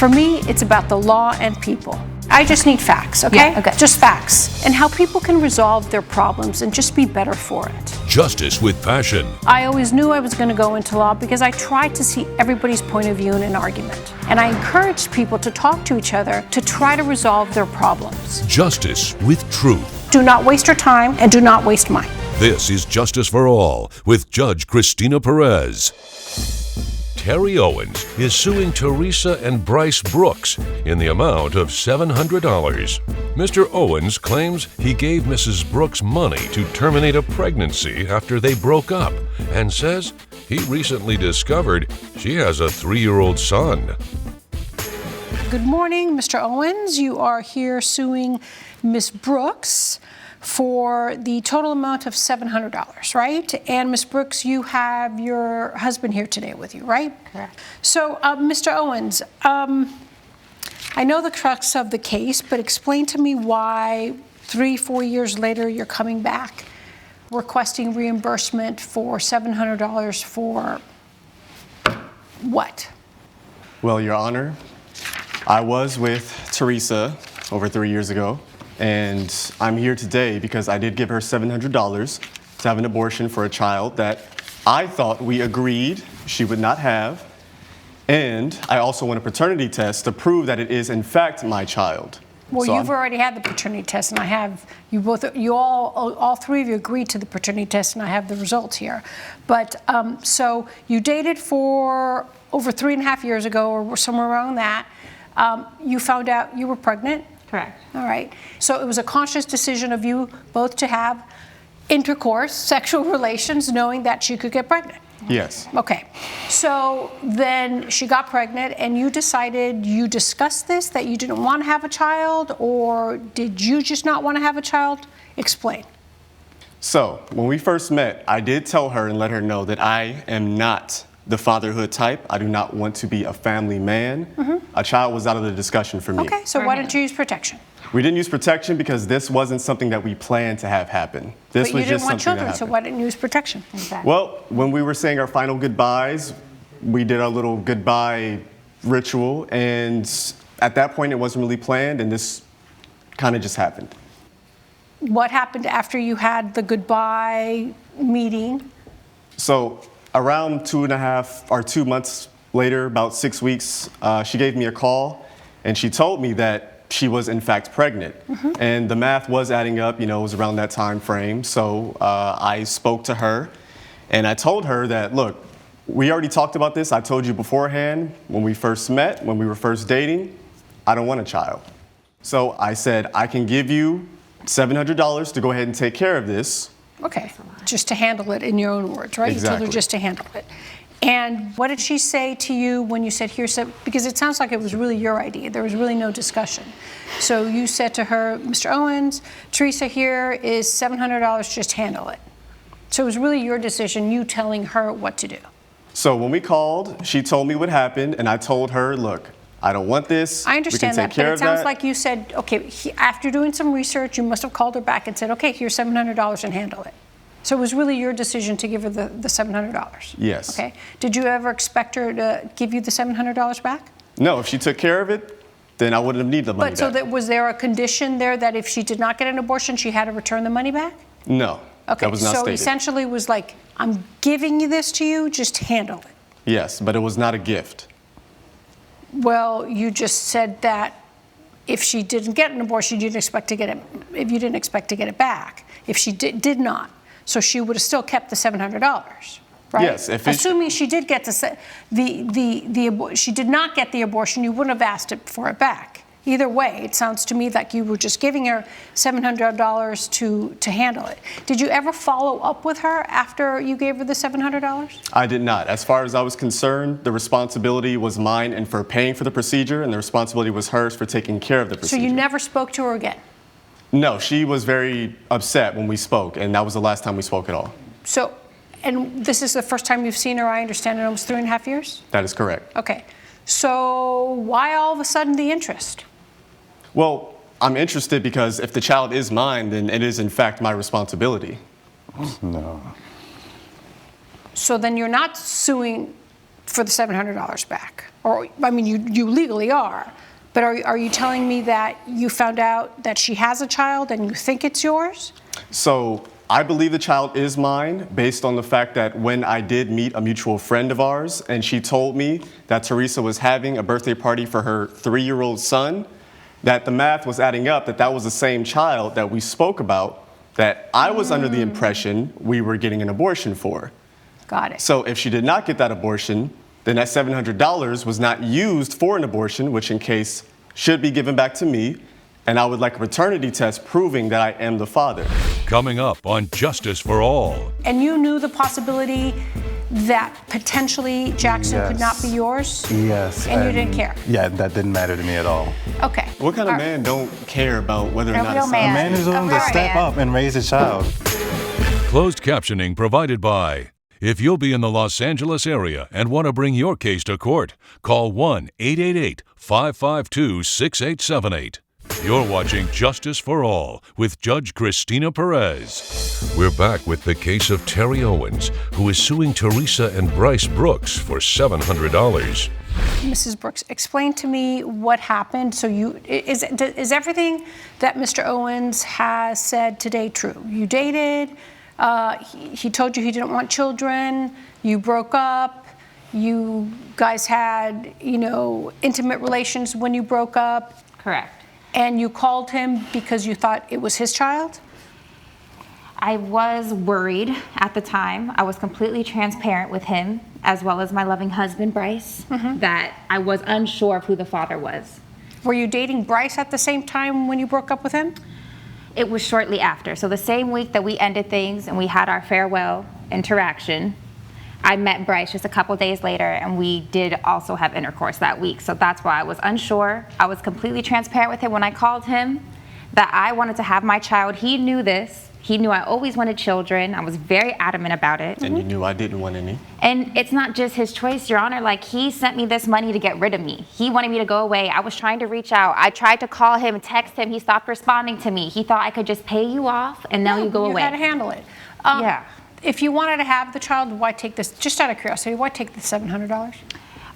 For me, it's about the law and people. I just need facts, okay? Yeah, okay. Just facts. And how people can resolve their problems and just be better for it. Justice with passion. I always knew I was going to go into law because I tried to see everybody's point of view in an argument. And I encouraged people to talk to each other to try to resolve their problems. Justice with truth. Do not waste your time and do not waste mine. This is Justice for All with Judge Cristina Perez. Terry Owens is suing Teresa and Bryce Brooks in the amount of $700. Mr. Owens claims he gave Mrs. Brooks money to terminate a pregnancy after they broke up and says he recently discovered she has a 3-year-old son. Good morning, Mr. Owens. You are here suing Ms. Brooks for the total amount of $700, right? And Ms. Brooks, you have your husband here today with you, right? Correct. So, Mr. Owens, I know the crux of the case, but explain to me why 3-4 years later you're coming back requesting reimbursement for $700 for what? Well, Your Honor, I was with Teresa over 3 years ago. And I'm here today because I did give her $700 to have an abortion for a child that I thought we agreed she would not have. And I also want a paternity test to prove that it is in fact my child. Well, you've already had the paternity test, and I have, all three of you agreed to the paternity test, and I have the results here. But, so you dated for over 3.5 years ago, or somewhere around that. You found out you were pregnant. Correct. All right. So it was a conscious decision of you both to have intercourse, sexual relations, knowing that she could get pregnant. Yes. Okay. So then she got pregnant, and you decided, you discussed this, that you didn't want to have a child, or did you just not want to have a child? Explain. So when we first met, I did tell her and let her know that I am not the fatherhood type. I do not want to be a family man. Mm-hmm. A child was out of the discussion for me. Okay, so why didn't you use protection? We didn't use protection because this wasn't something that we planned to have happen. This but was you didn't just want something children, so why didn't you use protection? Exactly. Well, when we were saying our final goodbyes, we did our little goodbye ritual, and at that point it wasn't really planned, and this kind of just happened. What happened after you had the goodbye meeting? So around 2 months later, about 6 weeks, she gave me a call, and she told me that she was in fact pregnant. Mm-hmm. And the math was adding up, it was around that time frame. So I spoke to her, and I told her that, look, we already talked about this. I told you beforehand when we first met, when we were first dating, I don't want a child. So I said, I can give you $700 to go ahead and take care of this. Okay, just to handle it in your own words, right? Exactly. You told her just to handle it. And what did she say to you when you said, because it sounds like it was really your idea. There was really no discussion. So you said to her, Mr. Owens, Teresa here is $700, just handle it. So it was really your decision, you telling her what to do. So when we called, she told me what happened, and I told her, look, I don't want this. I understand that, but it sounds like you said, okay, after doing some research, you must have called her back and said, okay, here's $700 and handle it. So it was really your decision to give her the $700? Yes. Okay. Did you ever expect her to give you the $700 back? No, if she took care of it, then I wouldn't have needed the money back. But so back. was there a condition there that if she did not get an abortion, she had to return the money back? No, okay, that was not so stated. Essentially was like, I'm giving you this to you, just handle it. Yes, but it was not a gift. Well, you just said that if she didn't get an abortion, you didn't expect to get it, if you didn't expect to get it back. If she did not, so she would have still kept the $700, right? Yes. Assuming she did get she did not get the abortion, you wouldn't have asked for it back. Either way, it sounds to me like you were just giving her $700 to handle it. Did you ever follow up with her after you gave her the $700? I did not. As far as I was concerned, the responsibility was mine and for paying for the procedure, and the responsibility was hers for taking care of the procedure. So you never spoke to her again? No, she was very upset when we spoke, and that was the last time we spoke at all. So, and this is the first time you've seen her, I understand, in almost 3.5 years? That is correct. Okay. So why all of a sudden the interest? Well, I'm interested because if the child is mine, then it is in fact my responsibility. No. So then you're not suing for the $700 back. Or, I mean, you legally are. But are you telling me that you found out that she has a child and you think it's yours? So I believe the child is mine based on the fact that when I did meet a mutual friend of ours and she told me that Teresa was having a birthday party for her 3-year-old son, that the math was adding up that that was the same child that we spoke about that I was under the impression we were getting an abortion for. Got it. So if she did not get that abortion, then that $700 was not used for an abortion, which in case should be given back to me, and I would like a paternity test proving that I am the father. Coming up on Justice for All. And you knew the possibility that potentially Jackson could not be yours? Yes. And you didn't care? Yeah, that didn't matter to me at all. Okay. What kind of All right. man don't care about whether or A not real it's man. A man is willing to Alright. step up and raise a child. Closed captioning provided by. If you'll be in the Los Angeles area and want to bring your case to court, call 1-888-552-6878. You're watching Justice for All with Judge Cristina Perez. We're back with the case of Terry Owens, who is suing Teresa and Bryce Brooks for $700. Mrs. Brooks, explain to me what happened. So is everything that Mr. Owens has said today true? You dated, he told you he didn't want children, you broke up, you guys had, intimate relations when you broke up. Correct. And you called him because you thought it was his child? I was worried at the time. I was completely transparent with him, as well as my loving husband, Bryce, that I was unsure of who the father was. Were you dating Bryce at the same time when you broke up with him? It was shortly after. So the same week that we ended things and we had our farewell interaction, I met Bryce just a couple days later, and we did also have intercourse that week. So that's why I was unsure. I was completely transparent with him when I called him that I wanted to have my child. He knew this. He knew I always wanted children. I was very adamant about it. And you knew I didn't want any. And it's not just his choice, Your Honor. Like, he sent me this money to get rid of me. He wanted me to go away. I was trying to reach out. I tried to call him, text him. He stopped responding to me. He thought I could just pay you off and now you go away. You had to handle it. Yeah. If you wanted to have the child, why take this? Just out of curiosity, why take the $700?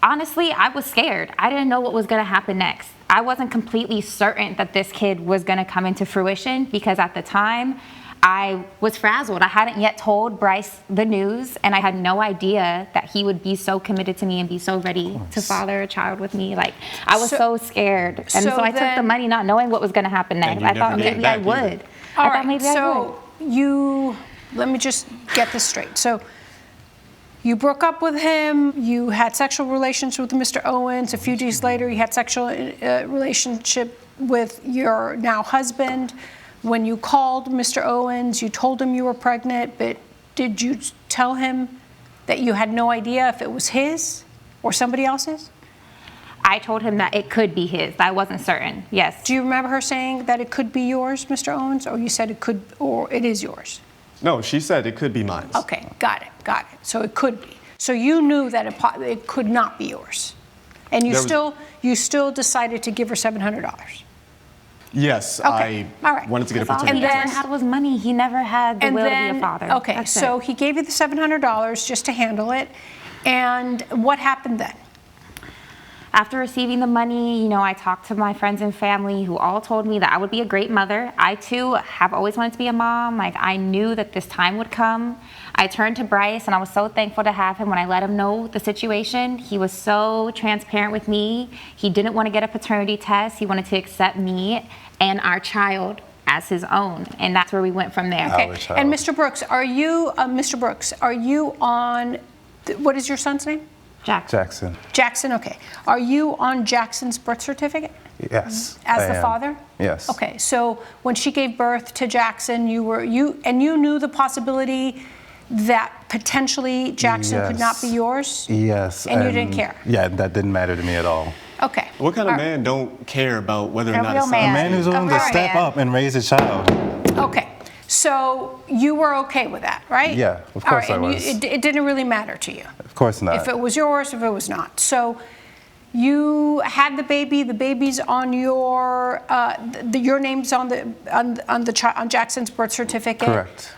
Honestly, I was scared. I didn't know what was going to happen next. I wasn't completely certain that this kid was going to come into fruition because at the time, I was frazzled. I hadn't yet told Bryce the news, and I had no idea that he would be so committed to me and be so ready to father a child with me. Like, I was so scared. And so I took the money not knowing what was going to happen next. I thought maybe I would. All right, so let me just get this straight. So you broke up with him, you had sexual relations with Mr. Owens. A few days later, you had sexual relationship with your now husband. When you called Mr. Owens, you told him you were pregnant, but did you tell him that you had no idea if it was his or somebody else's? I told him that it could be his. I wasn't certain, yes. Do you remember her saying that it could be yours, Mr. Owens, or you said it could, or it is yours? No, she said it could be mine. Okay, got it. So it could be. So you knew that it could not be yours, and you still decided to give her $700. Yes, Okay. All right. I wanted to get a All he paternity ever test. had was money. He never had the will to be a father. Okay, That's so it. he gave you the $700 just to handle it, and what happened then? After receiving the money, I talked to my friends and family who all told me that I would be a great mother. I too have always wanted to be a mom. Like, I knew that this time would come. I turned to Bryce and I was so thankful to have him when I let him know the situation. He was so transparent with me. He didn't want to get a paternity test. He wanted to accept me and our child as his own. And that's where we went from there. Okay. And Mr. Brooks, are you on, what is your son's name? Jackson. Jackson, okay. Are you on Jackson's birth certificate? Yes. As the father? Yes. Okay, so when she gave birth to Jackson, you knew the possibility that potentially Jackson could not be yours? Yes. And you didn't care? Yeah, that didn't matter to me at all. Okay. What kind of man don't care about whether or A not real it's man. A man is willing to step up and raise a child. Okay. So you were okay with that, right? Yeah, of course I was. It didn't really matter to you? Of course not. If it was yours, if it was not. So you had the baby's on your name's on Jackson's birth certificate. Correct.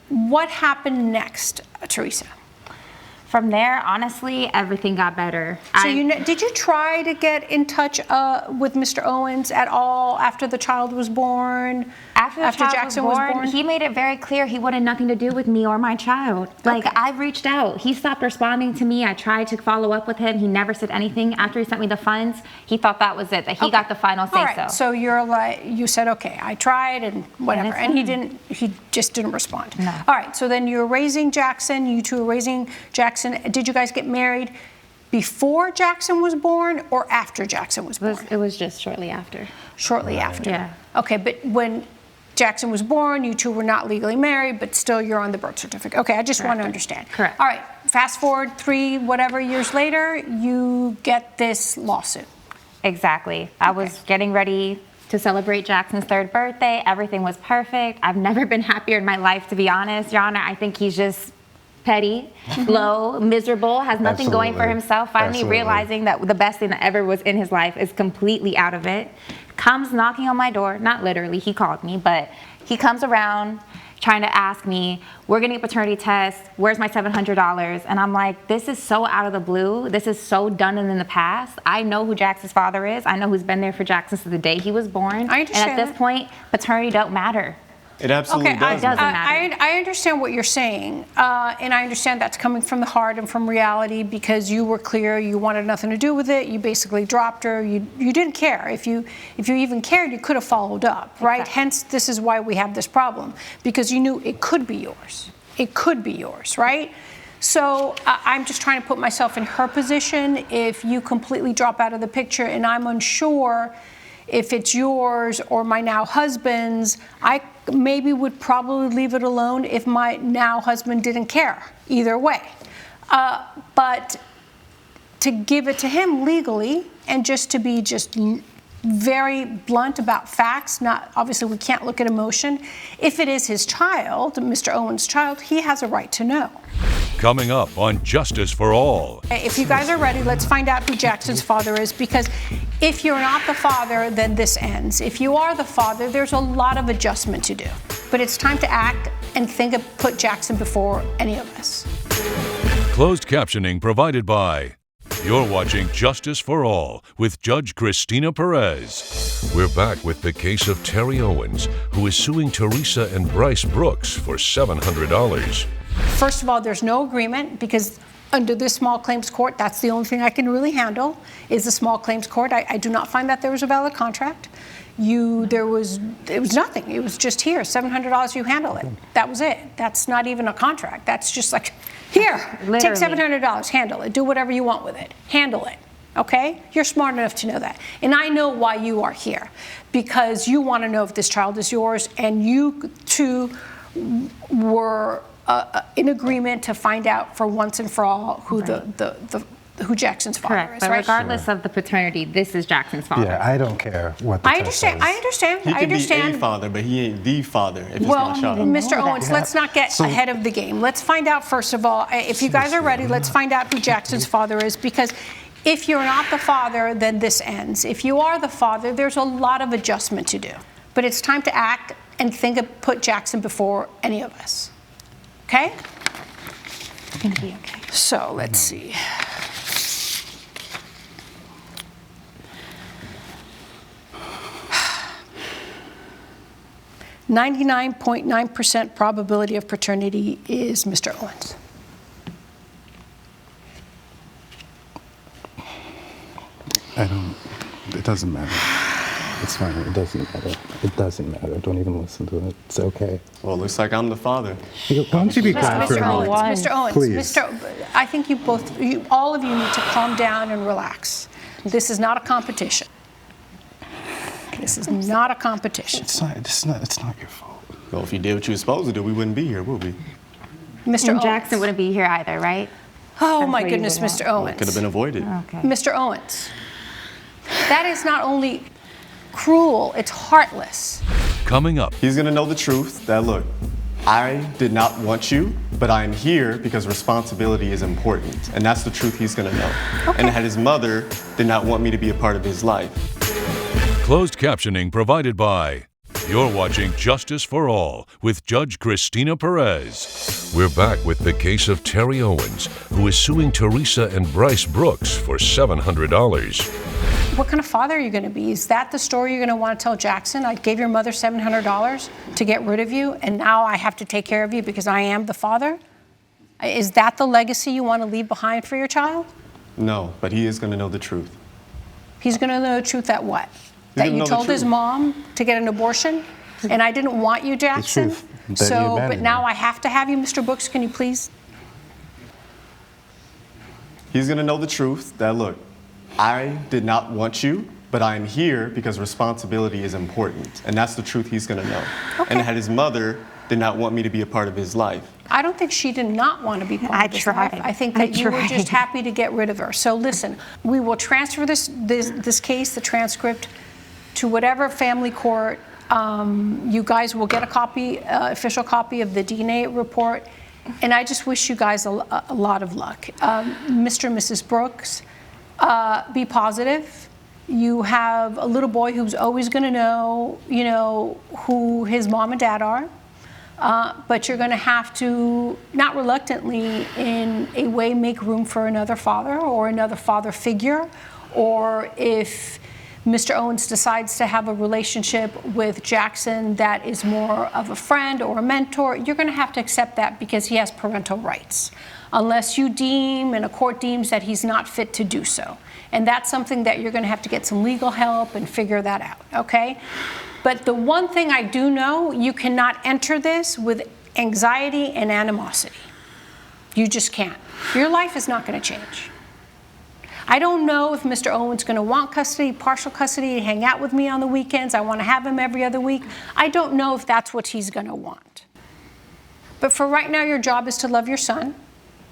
What happened next, Teresa? From there, honestly, everything got better. So did you try to get in touch with Mr. Owens at all after the child was born? After Jackson was born? He made it very clear he wanted nothing to do with me or my child. Like, I've reached out. He stopped responding to me. I tried to follow up with him. He never said anything. After he sent me the funds, he thought that was it, that he got the final say-so. All right, so you said, okay, I tried and whatever. And he just didn't respond. No. All right, so then you're raising Jackson. You two are raising Jackson. Did you guys get married before Jackson was born or after Jackson was born? It was just shortly after. Shortly after. Yeah. Okay, but when Jackson was born, you two were not legally married, but still you're on the birth certificate. Okay, I just want to understand. Correct. All right, fast forward 3 whatever years later, you get this lawsuit. Exactly. I was getting ready to celebrate Jackson's 3rd birthday. Everything was perfect. I've never been happier in my life, to be honest, Your Honor. I think he's just petty, low, miserable, has nothing going for himself, finally realizing that the best thing that ever was in his life is completely out of it. Comes knocking on my door, not literally, he called me, but he comes around trying to ask me, we're getting a paternity test, where's my $700? And I'm like, this is so out of the blue. This is so done in the past. I know who Jackson's father is. I know who's been there for Jackson since the day he was born. I understand. And at this point, paternity don't matter. It absolutely does. It doesn't matter. I understand what you're saying, and I understand that's coming from the heart and from reality because you were clear, you wanted nothing to do with it, you basically dropped her, you didn't care. If you even cared, you could have followed up, right? Exactly. Hence, this is why we have this problem, because you knew it could be yours. It could be yours, right? So I'm just trying to put myself in her position. If you completely drop out of the picture and I'm unsure if it's yours or my now husband's, I maybe would probably leave it alone if my now husband didn't care either way. But to give it to him legally and just to be very blunt about facts, not obviously we can't look at emotion. If it is his child, Mr. Owens' child, he has a right to know. Coming up on Justice for All. If you guys are ready, let's find out who Jackson's father is, because if you're not the father, then this ends. If you are the father, there's a lot of adjustment to do. But it's time to act and put Jackson before any of us. Closed captioning provided by. You're watching Justice for All with Judge Cristina Perez. We're back with the case of Terry Owens, who is suing Teresa and Bryce Brooks for $700. First of all, there's no agreement because under this small claims court, that's the only thing I can really handle is the small claims court. I do not find that there was a valid contract. It was nothing. It was just here, $700, you handle it. That was it. That's not even a contract. That's just like, here, Literally. take $700, handle it. Do whatever you want with it. Handle it. Okay? You're smart enough to know that. And I know why you are here, because you want to know if this child is yours, and you two were in agreement to find out for once and for all who who Jackson's father Correct. is, But right? regardless of the paternity, this is Jackson's father. Yeah, I don't care what the I test understand. says. I understand. He I can be understand. a father, but he ain't the father if it's Well, my child. Mr. know Owens, that. let's not get ahead of the game. Let's find out, first of all, if you guys are ready, let's find out who Jackson's father is, because if you're not the father, then this ends. If you are the father, there's a lot of adjustment to do. But it's time to act and put Jackson before any of us. Okay? It's going to be okay. So let's see. .9% probability of paternity is Mr. Owens. It doesn't matter. It's fine. It doesn't matter. It doesn't matter. Don't even listen to it. It's okay. Well, it looks like I'm the father. Why don't you be quiet for a Mr. minute? Owens, Mr. Owens, Please. I think all of you need to calm down and relax. This is not a competition. This is not a competition. It's not your fault. Well, if you did what you were supposed to do, we wouldn't be here, would we? Mr. And Owens. Jackson wouldn't be here either, right? Oh That's my what you goodness, would Mr. want. Owens. Could have been avoided. Okay. Mr. Owens, that is not only cruel, it's heartless. Coming up, He's gonna know the truth that, look, I did not want you, but I am here because responsibility is important. And that's the truth he's gonna know. Okay. And that his mother did not want me to be a part of his life. closed captioning provided by. You're watching Justice for All with Judge Cristina Perez. We're back with the case of Terry Owens, who is suing Teresa and Bryce Brooks for $700. What kind of father are you going to be? Is that the story you're going to want to tell Jackson? I gave your mother $700 to get rid of you, and now I have to take care of you because I am the father? Is that the legacy you want to leave behind for your child? No, but he is going to know the truth. He's going to know the truth at what? That gonna you know the told his truth. mom to get an abortion, and I didn't want you, Jackson. truth, that you So, but abandoned now me. I have to have you, Mr. Brooks. Can you please? He's going to know the truth that, look, I did not want you, but I am here because responsibility is important. And that's the truth he's going to know. Okay. And that his mother did not want me to be a part of his life. I don't think she did not want to be part I of this tried. life. I think I that you were tried. just happy to get rid of her. So listen, we will transfer this case, the transcript, to whatever family court. You guys will get a copy, official copy of the DNA report. And I just wish you guys a lot of luck. Mr. and Mrs. Brooks, be positive. You have a little boy who's always going to know, who his mom and dad are. But you're going to have to, not reluctantly, in a way, make room for another father or another father figure. Or if Mr. Owens decides to have a relationship with Jackson that is more of a friend or a mentor, you're going to have to accept that because he has parental rights, unless you deem and a court deems that he's not fit to do so. And that's something that you're going to have to get some legal help and figure that out, okay? But the one thing I do know, you cannot enter this with anxiety and animosity. You just can't. Your life is not going to change. I don't know if Mr. Owen's going to want custody, partial custody, to hang out with me on the weekends. I want to have him every other week. I don't know if that's what he's going to want. But for right now, your job is to love your son,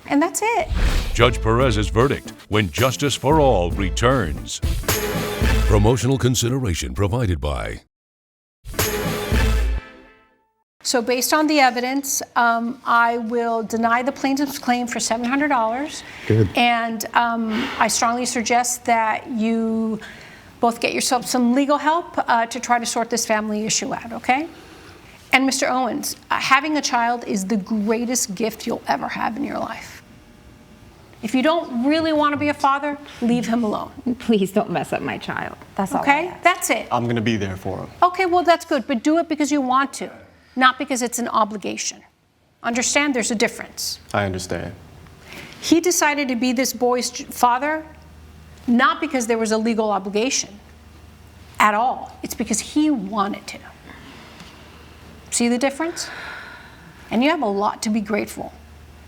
and that's it. Judge Perez's verdict when Justice for All returns. Promotional consideration provided by So based on the evidence, I will deny the plaintiff's claim for $700. Good. And I strongly suggest that you both get yourself some legal help to try to sort this family issue out, okay? And Mr. Owens, having a child is the greatest gift you'll ever have in your life. If you don't really want to be a father, leave him alone, Please don't mess up my child. That's all I okay? ask. That's it. I'm going to be there for him. Okay, well, that's good, but do it because you want to, not because it's an obligation. Understand? There's a difference. I understand. He decided to be this boy's father, not because there was a legal obligation at all. It's because he wanted to. See the difference? And you have a lot to be grateful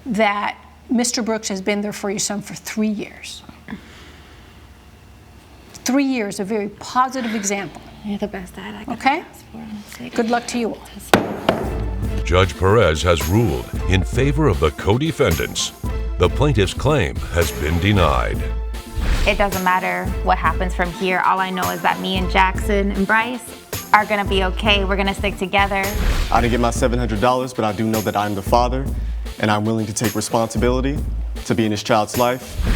that Mr. Brooks has been there for your son for 3 years. 3 years, a very positive example. You're the best dad I could Okay? ask for. honestly. Good luck to you all. Judge Perez has ruled in favor of the co-defendants. The plaintiff's claim has been denied. It doesn't matter what happens from here. All I know is that me and Jackson and Bryce are gonna be okay. We're gonna stick together. I didn't get my $700, but I do know that I'm the father, and I'm willing to take responsibility to be in this child's life.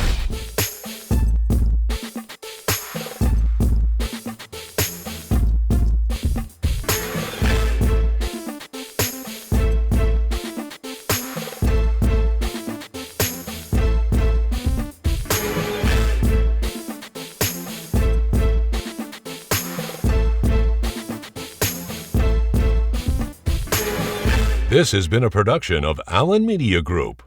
This has been a production of Allen Media Group.